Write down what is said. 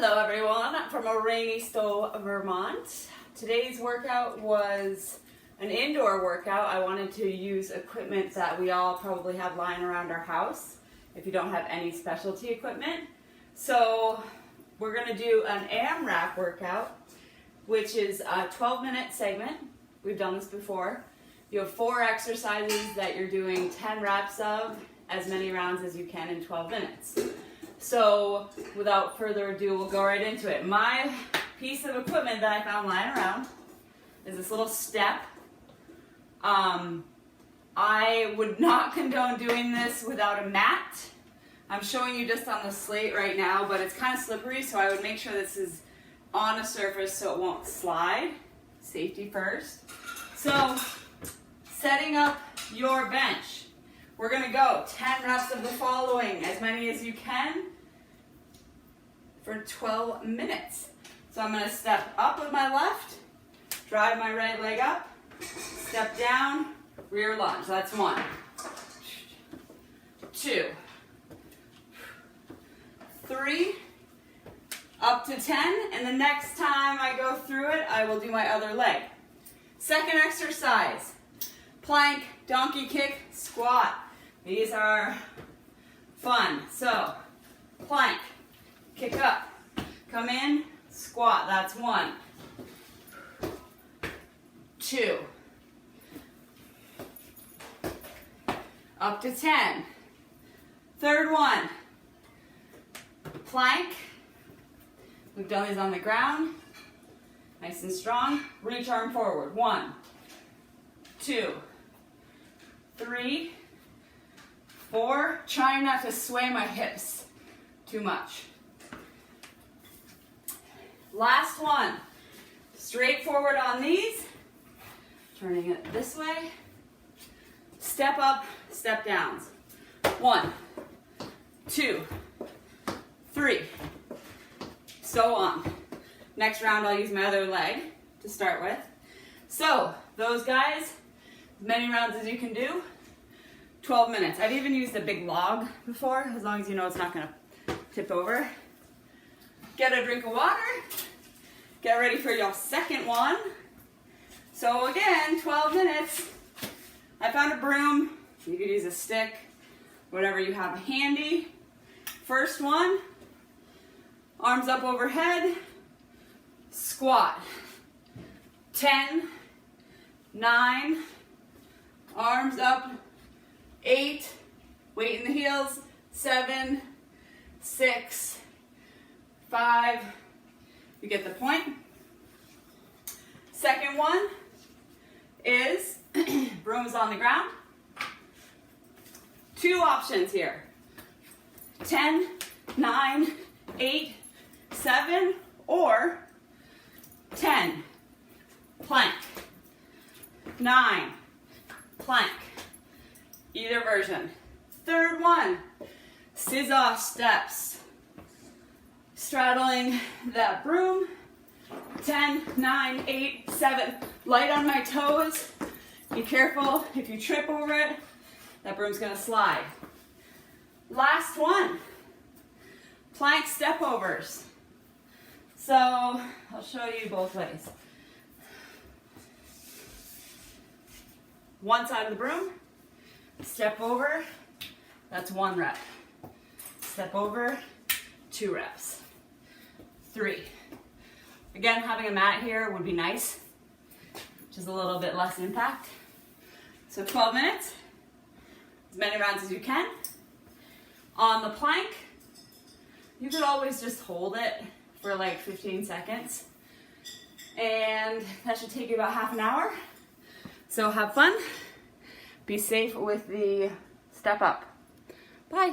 Hello everyone from a rainy Stowe, Vermont. Today's workout was an indoor workout. I wanted to use equipment that we all probably have lying around our house if you don't have any specialty equipment. So we're going to do an AMRAP workout, which is a 12-minute segment. We've done this before. You have 4 exercises that you're doing 10 reps of, as many rounds as you can in 12 minutes. So without further ado, we'll go right into it. My piece of equipment that I found lying around is this little step. I would not condone doing this without a mat. I'm showing you just on the slate right now, but it's kind of slippery, so I would make sure this is on a surface so it won't slide. Safety first. So setting up your bench. We're going to go 10 reps of the following, as many as you can, for 12 minutes. So I'm going to step up with my left, drive my right leg up, step down, rear lunge. That's 1, 2, 3, up to 10, and the next time I go through it, I will do my other leg. Second exercise, plank, donkey kick, squat. These are fun. So, plank, kick up, come in, squat. That's 1, 2, up to 10. Third one, plank. We've done these on the ground, nice and strong. Reach arm forward. 1, 2, 3, 4, trying not to sway my hips too much. Last one, straight forward on these, turning it this way, step up, step downs. 1, 2, 3, so on. Next round I'll use my other leg to start with. So, those guys, as many rounds as you can do, 12 minutes. I've even used a big log before, as long as you know it's not going to tip over. Get a drink of water. Get ready for your second one. So again, 12 minutes. I found a broom. You could use a stick, whatever you have handy. First one, arms up overhead, squat. 10, 9, arms up. 8, weight in the heels, 7, 6, 5, you get the point. Second one is brooms on the ground. 2 options here, 10, 9, 8, 7, or 10, plank, 9, plank. Either version. Third one, scissor steps. Straddling that broom. 10, 9, 8, 7. Light on my toes. Be careful if you trip over it, that broom's gonna slide. Last one, plank step overs. So I'll show you both ways. One side of the broom. Step over, that's 1 rep. Step over, 2 reps. 3. Again, having a mat here would be nice, just a little bit less impact. So 12 minutes, as many rounds as you can. On the plank, you could always just hold it for like 15 seconds. And that should take you about half an hour. So have fun. Be safe with the step up.